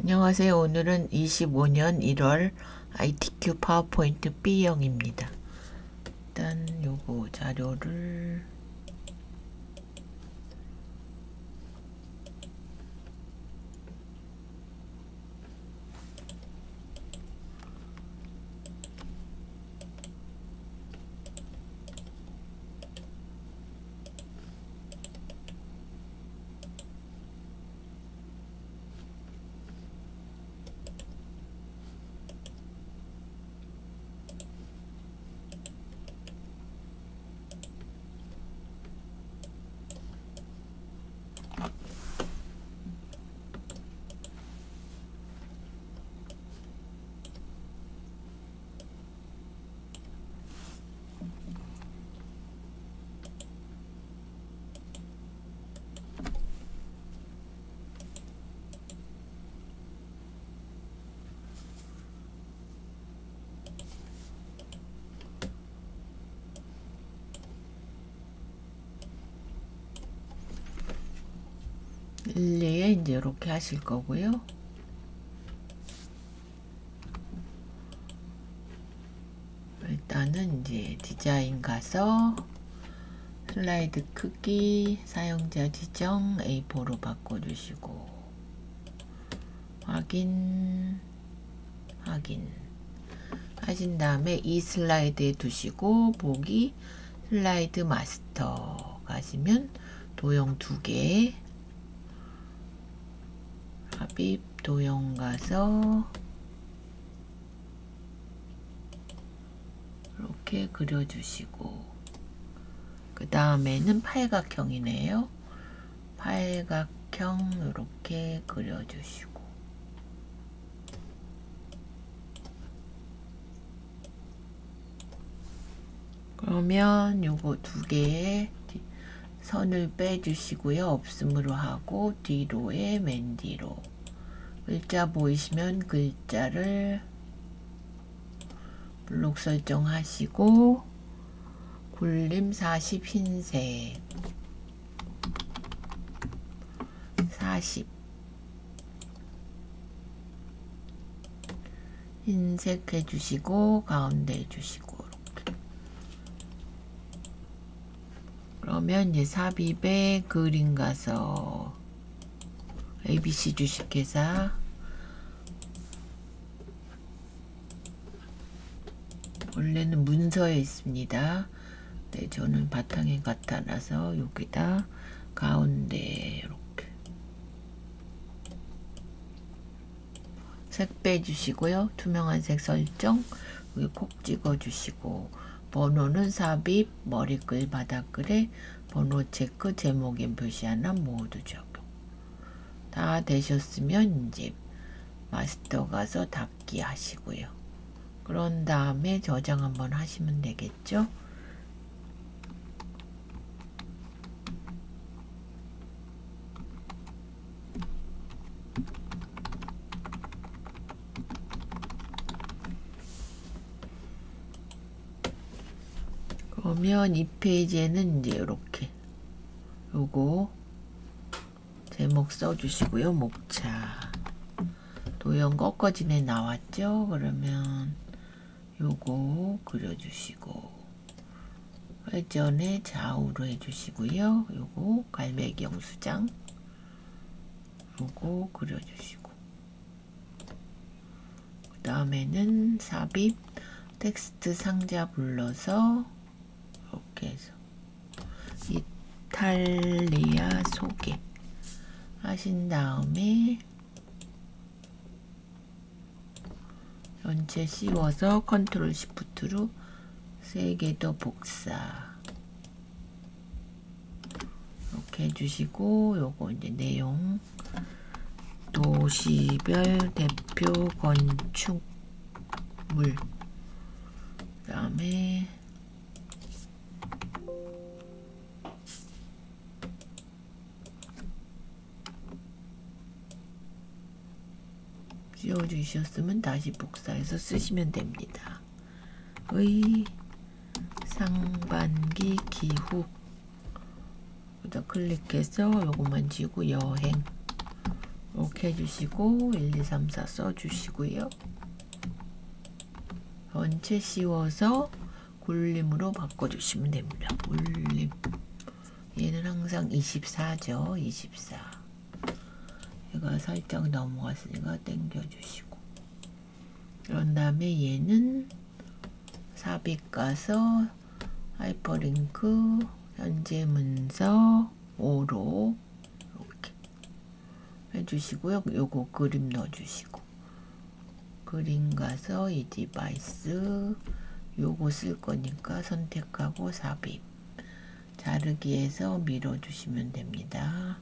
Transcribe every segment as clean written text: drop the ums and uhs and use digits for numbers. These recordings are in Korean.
안녕하세요. 오늘은 25년 1월 ITQ 파워포인트 B형입니다. 일단 요거 자료를 일리에 이제 이렇게 하실 거고요. 일단은 이제 디자인 가서 슬라이드 크기 사용자 지정 A4로 바꿔주시고 확인 하신 다음에 이 슬라이드에 두시고 보기 슬라이드 마스터 가시면 도형 2개 삽입 도형 가서 이렇게 그려주시고 그 다음에는 팔각형이네요. 팔각형 이렇게 그려주시고 그러면 요거 2개의 선을 빼주시고요. 없음으로 하고 뒤로에 맨 뒤로 글자 보이시면 글자를 블록 설정하시고 굴림 40 흰색 40 흰색 해주시고 가운데 해주시고 이렇게. 그러면 이제 삽입에 그림 가서 ABC 주식회사 원래는 문서에 있습니다. 네, 저는 바탕에 갖다 놔서 여기다 가운데 이렇게 색 빼주시고요. 투명한 색 설정 여기 콕 찍어주시고 번호는 삽입 머리글 바닥글에 번호 체크 제목인 표시 하나 모두 적용 다 되셨으면 이제 마스터 가서 닫기 하시고요. 그런 다음에 저장 한번 하시면 되겠죠. 그러면 이 페이지에는 이제 이렇게 요거 제목 써주시고요. 목차 도형 꺾어진에 나왔죠. 그러면 요거 그려주시고 회전에 좌우로 해주시고요. 요거 갈매기 영수장 요거 그려주시고 그 다음에는 삽입 텍스트 상자 불러서 이렇게 해서 이탈리아 소개 하신 다음에 전체 씌워서 컨트롤 시프트로 3개 더 복사 이렇게 해주시고 요거 이제 내용 도시별 대표 건축물 그 다음에 씌워주셨으면 다시 복사해서 쓰시면 됩니다. 의 상반기 기후 여기다 클릭해서 요것만 지우고 여행 이렇게 해주시고 1, 2, 3, 4 써주시고요. 전체 씌워서 굴림으로 바꿔주시면 됩니다. 굴림. 얘는 항상 24죠. 24. 얘가 살짝 넘어갔으니까 당겨주시고. 그런 다음에 얘는 삽입 가서 하이퍼링크 현재 문서 5로 이렇게 해주시고요. 요거 그림 넣어주시고. 그림 가서 이 디바이스 요거 쓸 거니까 선택하고 삽입. 자르기에서 밀어주시면 됩니다.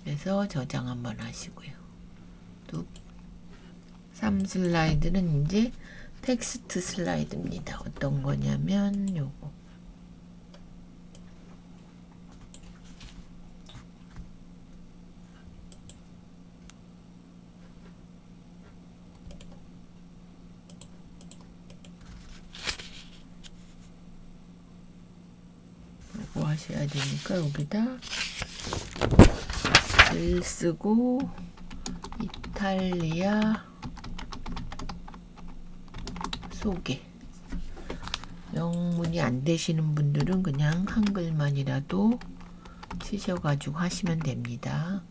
그래서 저장 한번 하시고요. 또 3슬라이드는 이제 텍스트 슬라이드입니다. 어떤 거냐면 요거. 요거 하셔야 되니까 여기다 글 쓰고 이탈리아 소개. 영문이 안 되시는 분들은 그냥 한글만이라도 치셔가지고 하시면 됩니다.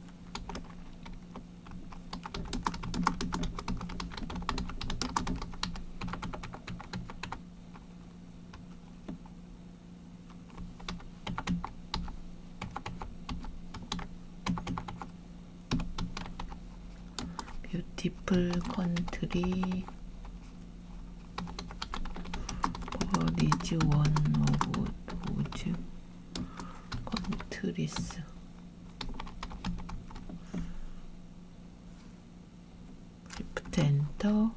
뷰티풀 컨트리 버리즈 원 오브 도즈 컨트리스. 시프트 엔터.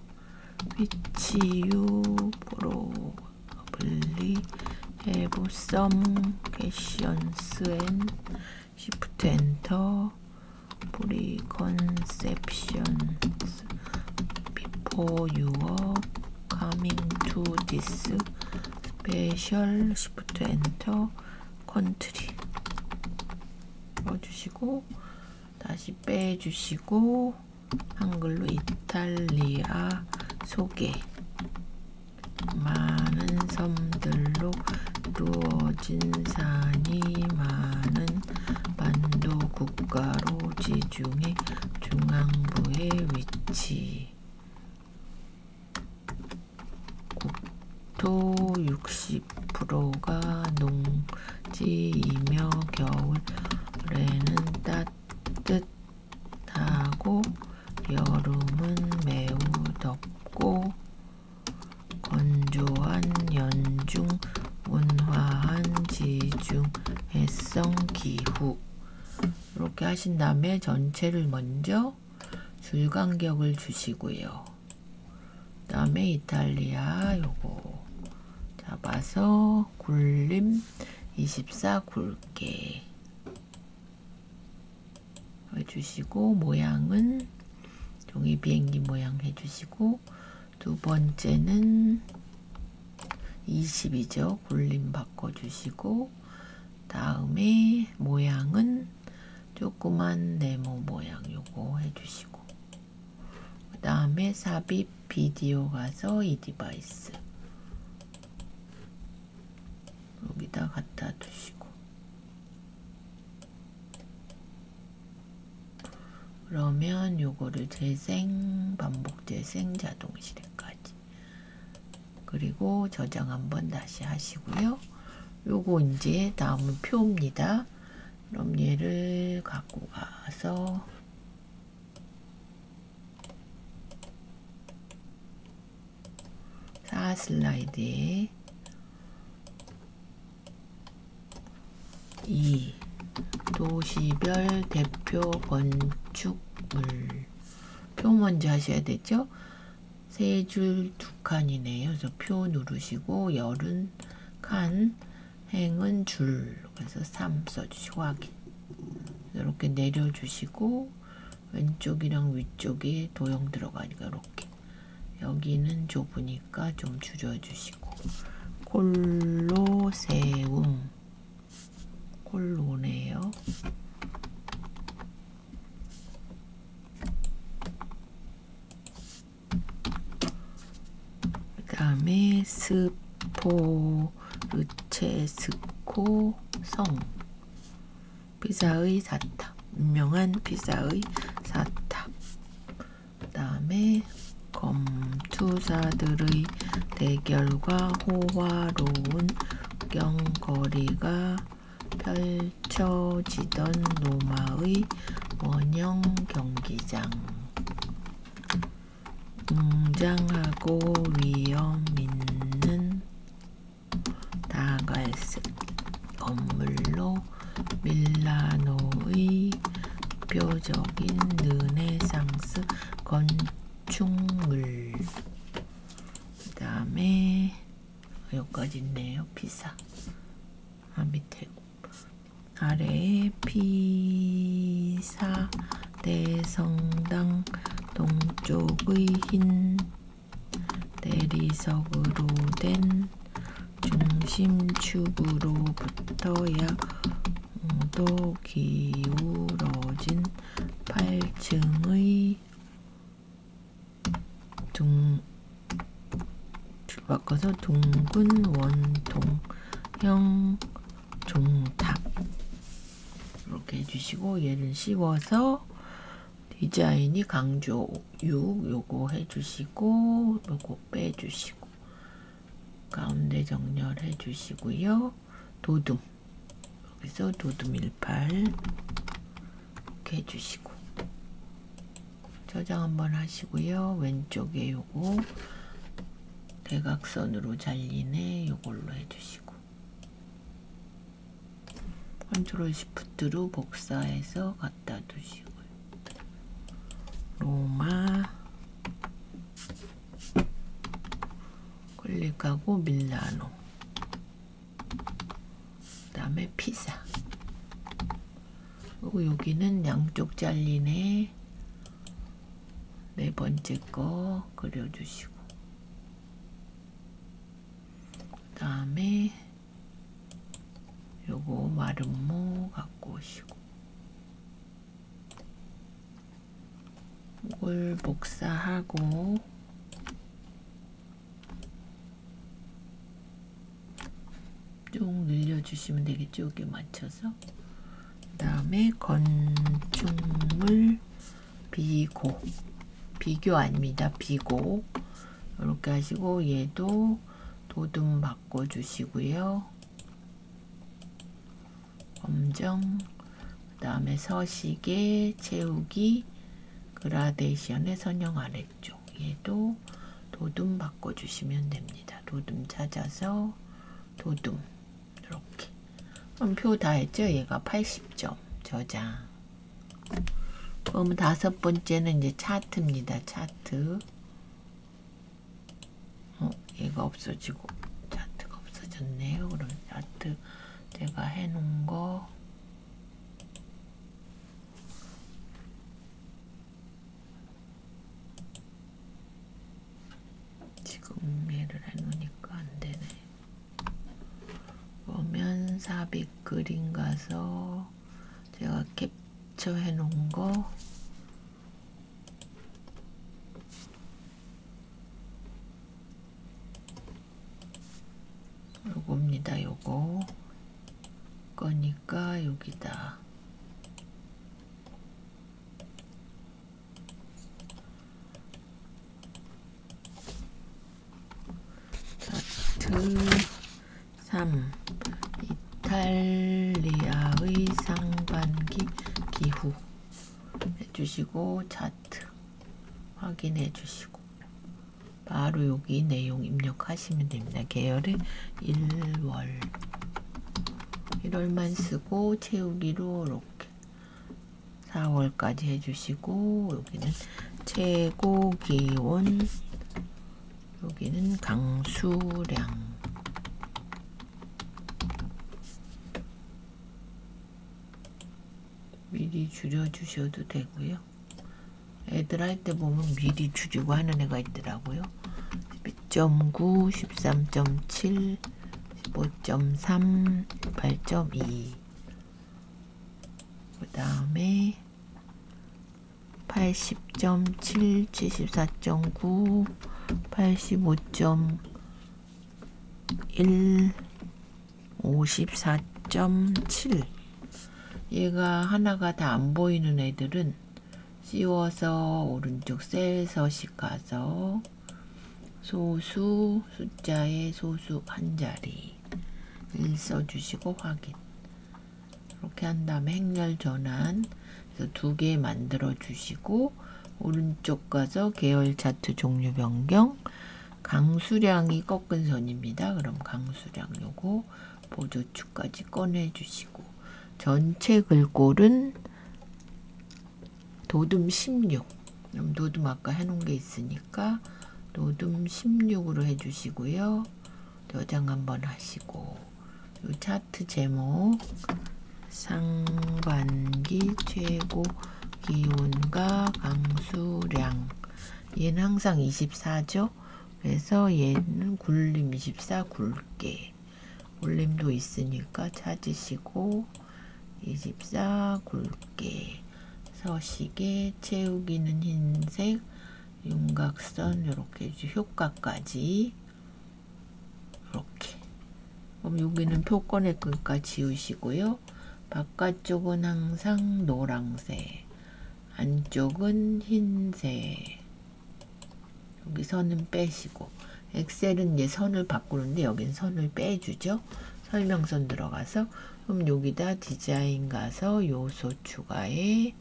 which you probably have some questions and shift enter. preconceptions before you are coming to this special. shift enter country 넣어주시고 다시 빼주시고 한글로 이탈리아 소개. 많은 섬들로 이루어진 산이 많은 반도 국가로 지중해 중앙부의 위치. 국토 60%가 농지이며 겨울에는 따뜻하고 여름은 매우 덥고 건조한 연중 온화한 지중해성 기후. 이렇게 하신 다음에 전체를 먼저 줄 간격을 주시고요. 그 다음에 이탈리아 요거 잡아서 굴림 24 굵게 해주시고 모양은 종이 비행기 모양 해주시고 두 번째는 20이죠. 굴림 바꿔주시고 다음에 모양은 조그만 네모 모양 요거 해주시고 그 다음에 삽입 비디오 가서 이 디바이스 여기다 갖다 두시고 그러면 요거를 재생, 반복 재생, 자동 실행까지. 그리고 저장 한번 다시 하시고요. 요거 이제 다음은 표입니다. 그럼 얘를 갖고 가서 사 슬라이드에 이 도시별 대표 건축물 표 먼저 하셔야 되죠. 세 줄 두 칸이네요. 그래서 표 누르시고 열은 칸, 행은 줄. 그래서 3 써주시고 확인. 이렇게 내려주시고 왼쪽이랑 위쪽에 도형 들어가니까 이렇게 여기는 좁으니까 좀 줄여주시고 콜로 세움 콜로네요. 그 다음에 스포르체스코 성, 피사의 사탑, 유명한 피사의 사탑. 그 다음에 검투사들의 대결과 호화로운 경거리가 펼쳐지던 로마의 원형 경기장. 웅장하고 위험 있는 다갈색 건물로 밀라노의 표적인 르네상스 건축물. 그 다음에 여기까지 있네요. 피사. 밑에 아래에 피사 대성당 동쪽의 흰 대리석으로 된 중심축으로부터 약 5도 기울어진 8층의 바꿔서 둥근 원통형 종탑 이렇게 해주시고, 얘를 씌워서 디자인이 강조 6 요거 해주시고, 요거 빼주시고, 가운데 정렬 해주시고요. 도둠 여기서 도둠 18 이렇게 해주시고, 저장 한번 하시고요. 왼쪽에 요거 대각선으로 잘리네 요걸로 해주시고, 컨트롤 시프트로 복사해서 갖다 두시고요. 로마 클릭하고 밀라노, 그 다음에 피사. 그리고 여기는 양쪽 잘리네 네 번째 거 그려주시고, 그 다음에 요거 마름모 갖고 오시고, 이걸 복사하고 쭉 늘려주시면 되겠죠. 여기 맞춰서. 그 다음에 건축물 비고, 비교 아닙니다. 비고 이렇게 하시고, 얘도 도둠 바꿔주시고요. 검정, 그 다음에 서식에 채우기 그라데이션의 선형 아래쪽, 얘도 도둠 바꿔주시면 됩니다. 도둠 찾아서 도둠 이렇게. 그럼 표 다 했죠? 얘가 80점 저장. 그러면 다섯 번째는 이제 차트입니다. 차트. 얘가 없어지고 차트가 없어졌네요. 그럼 차트 제가 해놓은 거 지금 얘를 해놓으니까 안 되네. 보면 삽입 그림 가서 제가 캡처 해놓은 거 요겁니다. 요거 거니까 여기다 차트 3 이탈리아의 상반기 기후 해주시고, 차트 확인해 주시고, 바로 여기 내용 입력하시면 됩니다. 계열은 1월만 쓰고 채우기로 이렇게 4월까지 해주시고, 여기는 최고 기온, 여기는 강수량, 미리 줄여주셔도 되고요. 애들 할 때 보면 미리 줄이고 하는 애가 있더라고요. 12.9, 13.7, 15.3, 8.2. 그 다음에 80.7, 74.9, 85.1, 54.7. 얘가 하나가 다 안 보이는 애들은 씌워서 오른쪽 셀 서식 가서 소수 숫자의 소수 한 자리 1 써주시고 확인. 이렇게 한 다음에 행렬 전환 그래서 2개 만들어 주시고 오른쪽 가서 계열 차트 종류 변경. 강수량이 꺾은 선입니다. 그럼 강수량 요거 보조축까지 꺼내 주시고 전체 글꼴은 도둠 16. 그럼 도둠 아까 해놓은 게 있으니까 도둠 16으로 해주시고요. 저장 한번 하시고 요 차트 제목 상반기 최고 기온과 강수량. 얘는 항상 24죠. 그래서 얘는 굴림 24 굵게. 굴림도 있으니까 찾으시고 24 굵게. 서식에 채우기는 흰색, 윤곽선 이렇게 효과까지 이렇게. 그럼 여기는 표권의 끈까 지우시고요. 바깥쪽은 항상 노란색, 안쪽은 흰색. 여기 선은 빼시고 엑셀은 이제 선을 바꾸는데 여긴 선을 빼주죠. 설명선 들어가서 그럼 여기다 디자인 가서 요소 추가에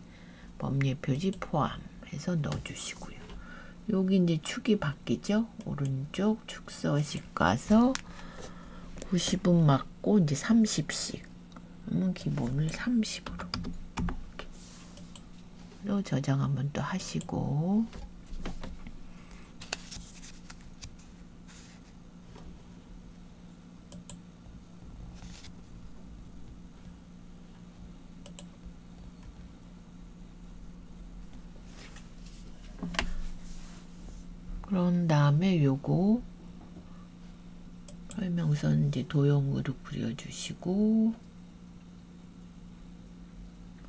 범례 표지 포함해서 넣어주시고요. 여기 이제 축이 바뀌죠. 오른쪽 축서식 가서 90은 맞고 이제 30씩. 기본을 30으로. 이렇게. 저장 한번 또 하시고. 그런 다음에 요거 설명선 이제 도형으로 그려주시고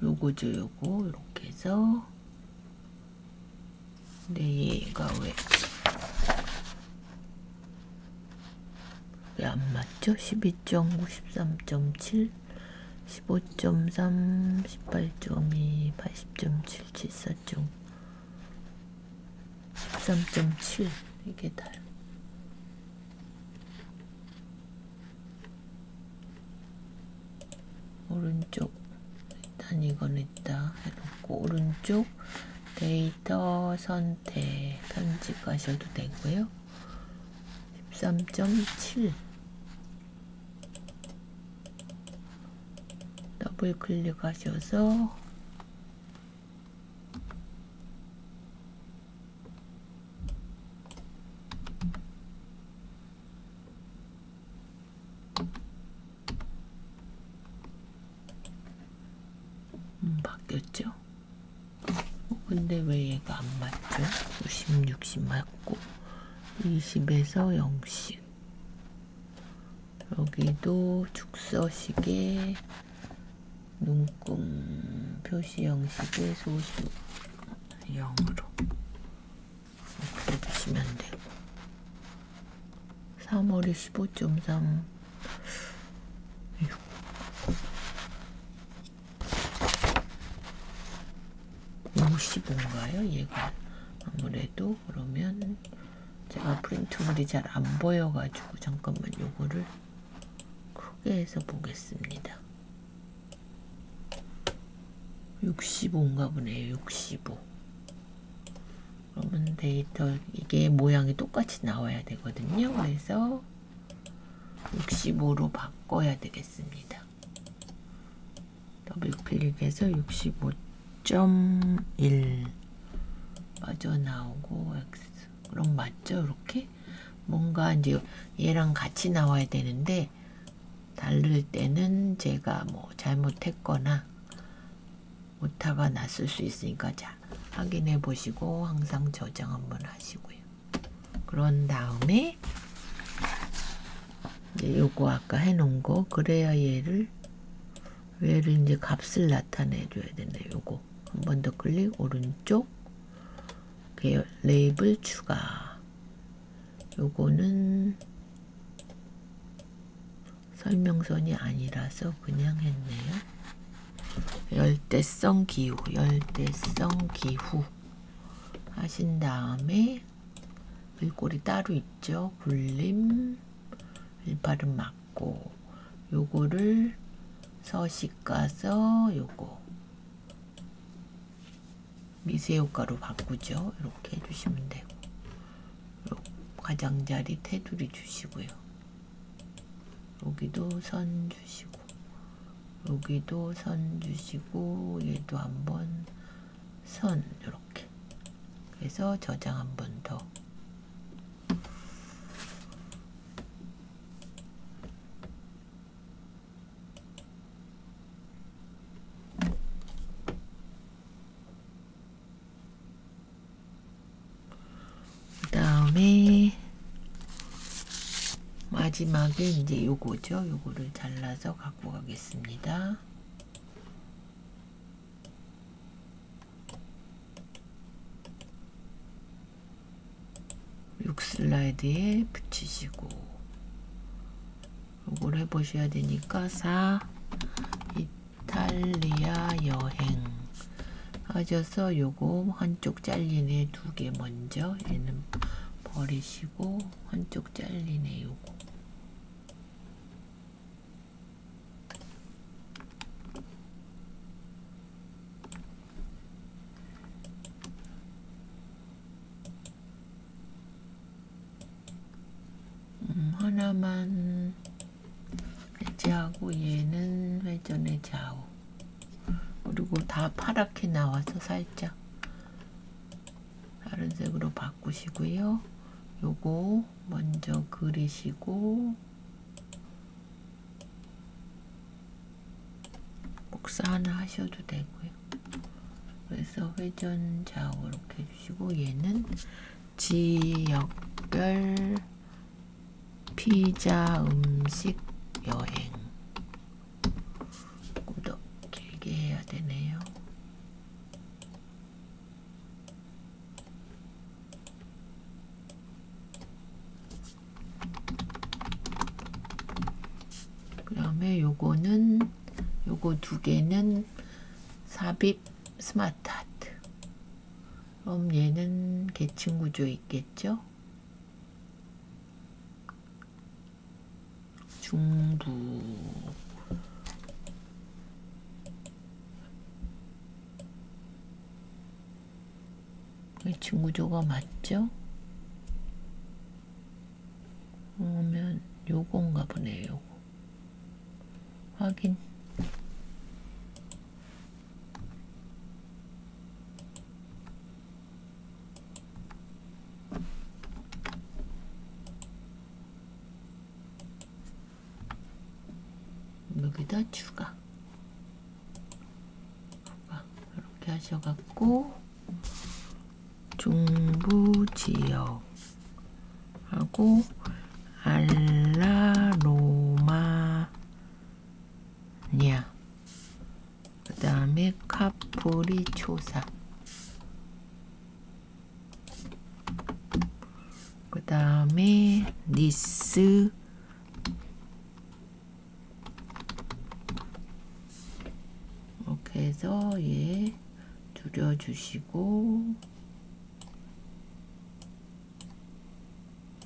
요거죠. 요거 이렇게 해서 근데 얘가 왜 안 맞죠? 12.9, 13.7, 15.3, 18.2, 80.7, 74.9 13.7 이게 다 오른쪽 일단 이건 있다 해놓고 오른쪽 데이터 선택 편집하셔도 되고요. 13.7 더블 클릭하셔서 바뀌었죠? 근데 왜 얘가 안 맞죠? 90, 60 맞고 20에서 0씩 여기도 축서식에 눈금 표시 형식의 소수 0으로 이렇게 해주시면 되고 3월이 15.3 55인가요? 얘가 아무래도 그러면 제가 프린트물이 잘 안 보여가지고 잠깐만 요거를 크게 해서 보겠습니다. 65인가 보네요. 65. 그러면 데이터 이게 모양이 똑같이 나와야 되거든요. 그래서 65로 바꿔야 되겠습니다. 더블 클릭해서 65.1 빠져나오고 X. 그럼 맞죠? 이렇게 뭔가 이제 얘랑 같이 나와야 되는데 다를 때는 제가 뭐 잘못했거나 오타가 났을 수 있으니까 자 확인해 보시고 항상 저장 한번 하시고요. 그런 다음에 이제 요거 아까 해놓은 거, 그래야 얘를 이제 값을 나타내 줘야 되네. 요거 한 번 더 클릭, 오른쪽 레이블 추가. 요거는 설명선이 아니라서 그냥 했네요. 열대성 기후 하신 다음에 글꼴이 따로 있죠. 굴림, 일팔은 맞고, 요거를 서식 가서 요거 미세효과로 바꾸죠. 이렇게 해주시면 되고, 요 가장자리 테두리 주시고요. 여기도 선 주시고, 여기도 선 주시고, 얘도 한번 선, 이렇게. 그래서 저장 한 번 더. 그 다음에 마지막에 이제 요거죠. 요거를 잘라서 갖고 가겠습니다. 슬라이드에 붙이시고, 요걸 해보셔야 되니까 4 이탈리아 여행 하셔서 요거 한쪽 잘리네 2개 먼저, 얘는 버리시고 한쪽 잘리네 요거 하나만 해제하고, 얘는 회전의 좌우, 그리고 다 파랗게 나와서 살짝 다른 색으로 바꾸시고요. 요거 먼저 그리시고 복사 하나 하셔도 되고요. 그래서 회전 좌우 이렇게 해주시고, 얘는 지역별 피자 음식 여행. 조금 더 길게 해야 되네요. 그 다음에 요거는, 요거 2개는 삽입 스마트 아트. 그럼 얘는 계층 구조 있겠죠? 중부, 계층 구조가 맞죠? 그러면 요건가 보네요. 요거 확인. 여기다 추가 이렇게 하셔갖고, 중부 지역 하고 알라로마냐, 그 다음에 카프리초사, 그 다음에 니스, 이렇게 해서 얘 줄여주시고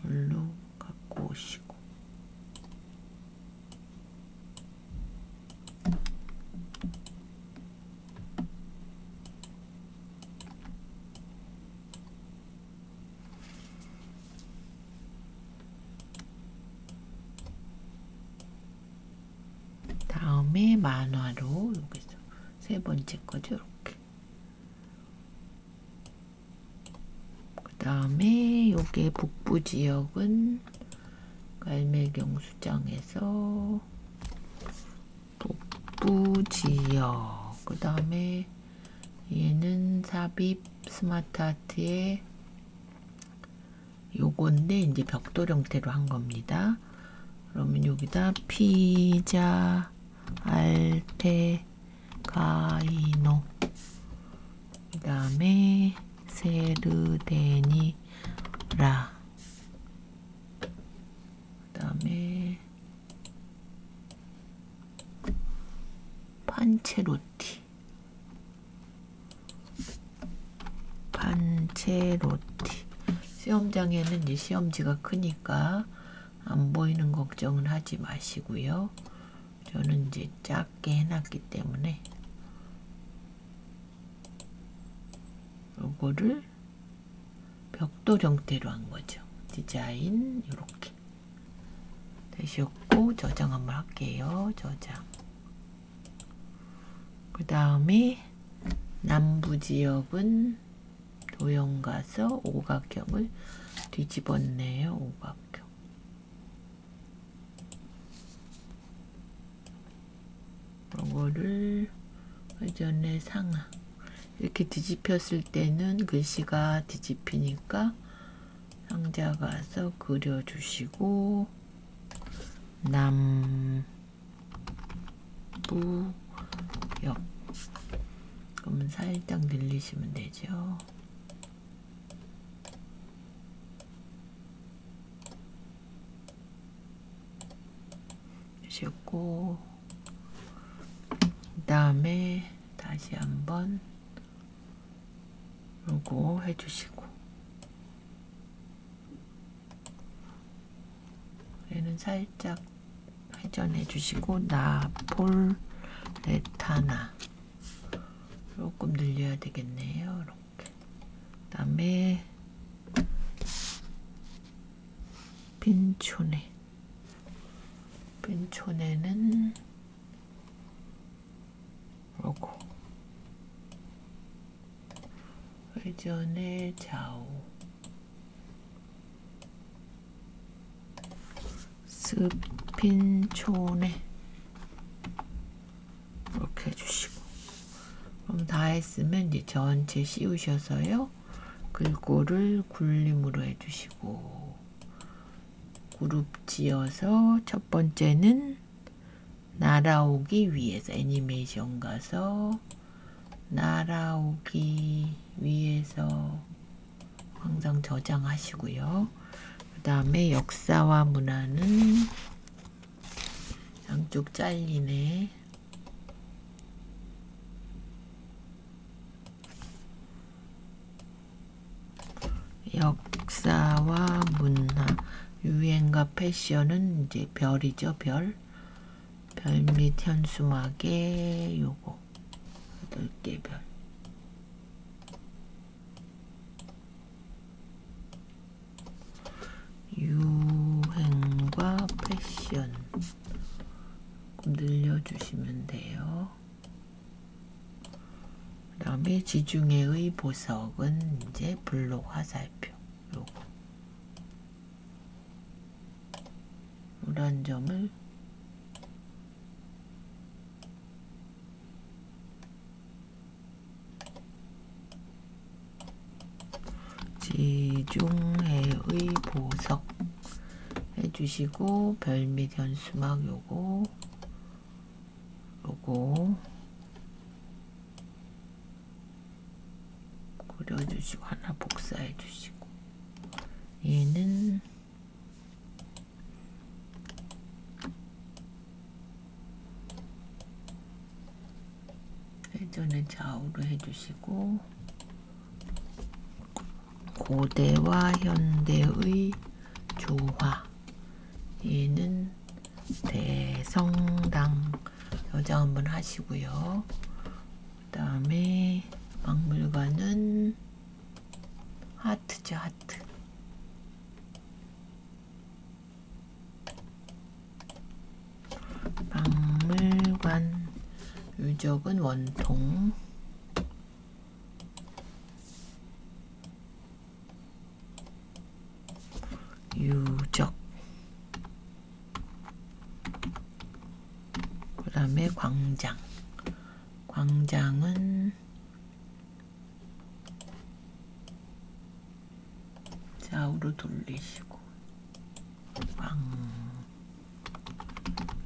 물로 갖고 오시고, 다음에 만화로 여기서 3번째 거죠. 이렇게. 그 다음에 요게 북부 지역은 갈매경 수장에서 북부 지역. 그 다음에 얘는 삽입 스마트 아트의 요건데 이제 벽돌 형태로 한 겁니다. 그러면 여기다 피자 알테 가이노, 그 다음에 세르데니라, 그 다음에 판체로티. 시험장에는 이제 시험지가 크니까 안 보이는 걱정은 하지 마시고요. 저는 이제 작게 해놨기 때문에 요거를 벽돌 형태로 한 거죠. 디자인 이렇게 되셨고, 저장 한번 할게요. 저장. 그 다음에 남부지역은 도형 가서 오각형을 뒤집었네요. 오각형. 이거를 회전의 상하. 이렇게 뒤집혔을 때는 글씨가 뒤집히니까 상자 가서 그려주시고, 남부역. 그러면 살짝 늘리시면 되죠. 주셨고, 그 다음에 다시 한번 요거 해주시고, 얘는 살짝 회전해 주시고, 나폴레타나 조금 늘려야 되겠네요. 이렇게. 그 다음에 빈초네는 요거 회전의 좌우, 스핀초네 이렇게 해주시고, 그럼 다 했으면 이제 전체 씌우셔서요, 글꼴을 굴림으로 해주시고, 그룹 지어서 첫 번째는 날아오기 위해서, 애니메이션 가서 날아오기 위해서 항상 저장하시고요. 그 다음에 역사와 문화는 양쪽 잘리네. 역사와 문화, 유행과 패션은 이제 별이죠. 별 및 현수막에 요거 8개 별. 유행과 패션 늘려주시면 돼요. 그 다음에 지중해의 보석은 이제 블록 화살표, 요거 노란 점을 지중해의 보석 해주시고, 별 및 현수막 요거 그려주시고, 하나 복사해 주시고, 얘는 회전의 좌우로 해주시고, 고대와 현대의 조화, 얘는 대성당, 저장 한번 하시고요. 그 다음에 박물관은 하트죠. 하트. 박물관, 유적은 원통, 유적. 그 다음에 광장. 광장은 좌우로 돌리시고,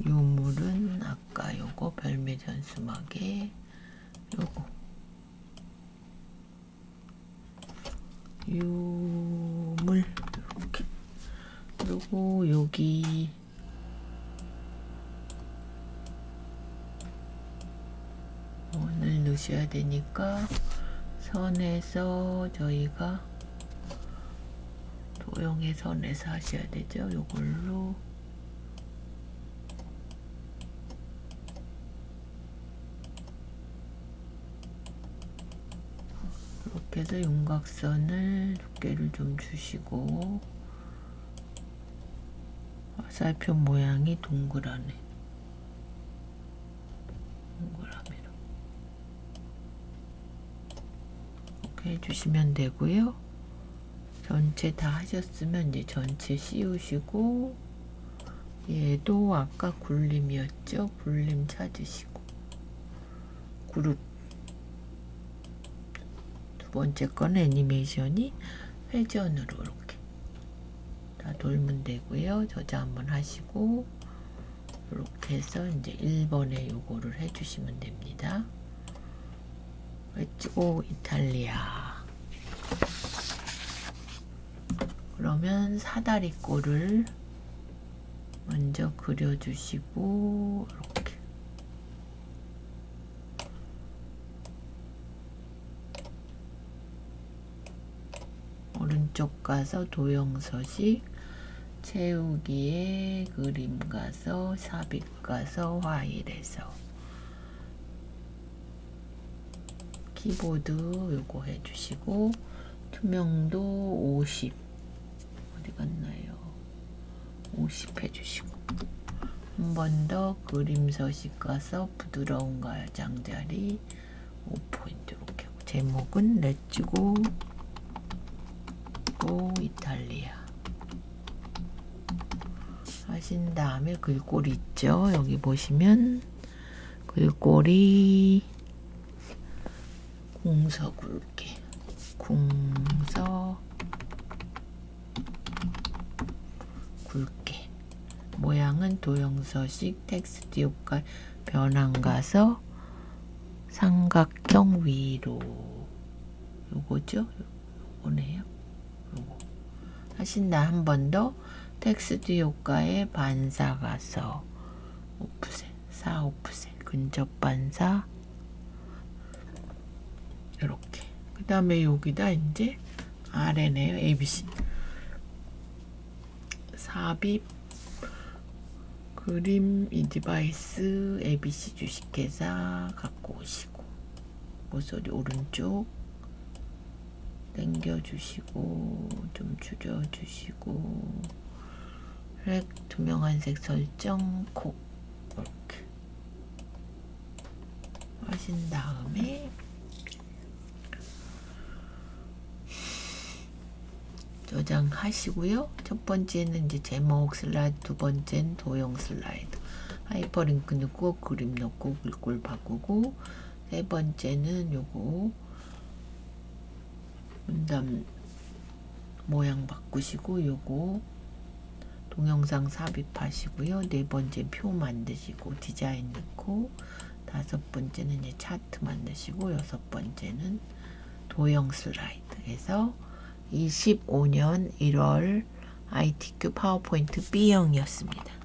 유물은 아까 요거 별매 전수막에 요거 유물 이렇게. 그리고 여기 원을 넣으셔야 되니까 선에서 저희가 도형의 선에서 하셔야 되죠. 요걸로 이렇게 해서 윤곽선을 두께를 좀 주시고 화살표 모양이 동그라네. 동그라미로 이렇게 해주시면 되고요. 전체 다 하셨으면 이제 전체 씌우시고 얘도 아까 굴림이었죠. 굴림 찾으시고 그룹 두 번째 건 애니메이션이 회전으로 이렇게 다 돌면 되고요. 저장 한번 하시고 이렇게 해서 이제 1번에 요거를 해주시면 됩니다. 웨지고 이탈리아. 그러면 사다리꼴을 먼저 그려주시고 이렇게 오른쪽 가서 도형 서식 채우기에 그림 가서 삽입 가서 화일에서 키보드 요거 해주시고 투명도 50 어디 갔나요? 50 해주시고 한 번 더 그림 서식 가서 부드러운 가장자리 5포인트 이렇게 하고 제목은 렛츠고 이탈리아 하신 다음에 글꼴 있죠. 여기 보시면 글꼴이 궁서 굵게 궁서 굵게 모양은 도형서식 텍스트 효과 변환 가서 삼각형 위로 요거죠. 요거네요. 요거 하신다. 한 번 더 텍스트 효과에 반사 가서 오프셋 4 오프셋 근접 반사 이렇게. 그 다음에 여기다 이제 아래네요. ABC 삽입 그림 이 디바이스 ABC 주식회사 갖고 오시고 모서리 오른쪽 당겨주시고 좀 줄여주시고 렉 투명한 색 설정 콕 이렇게 하신 다음에 저장하시고요. 첫 번째는 이제 제목 슬라이드, 두 번째는 도형 슬라이드. 하이퍼링크 넣고 그림 넣고 글꼴 바꾸고 세 번째는 요거 문단 모양 바꾸시고 요거 동영상 삽입하시고요. 네 번째 표 만드시고 디자인 넣고 다섯 번째는 이제 차트 만드시고 여섯 번째는 도형 슬라이드 해서 25년 1월 ITQ 파워포인트 B형이었습니다.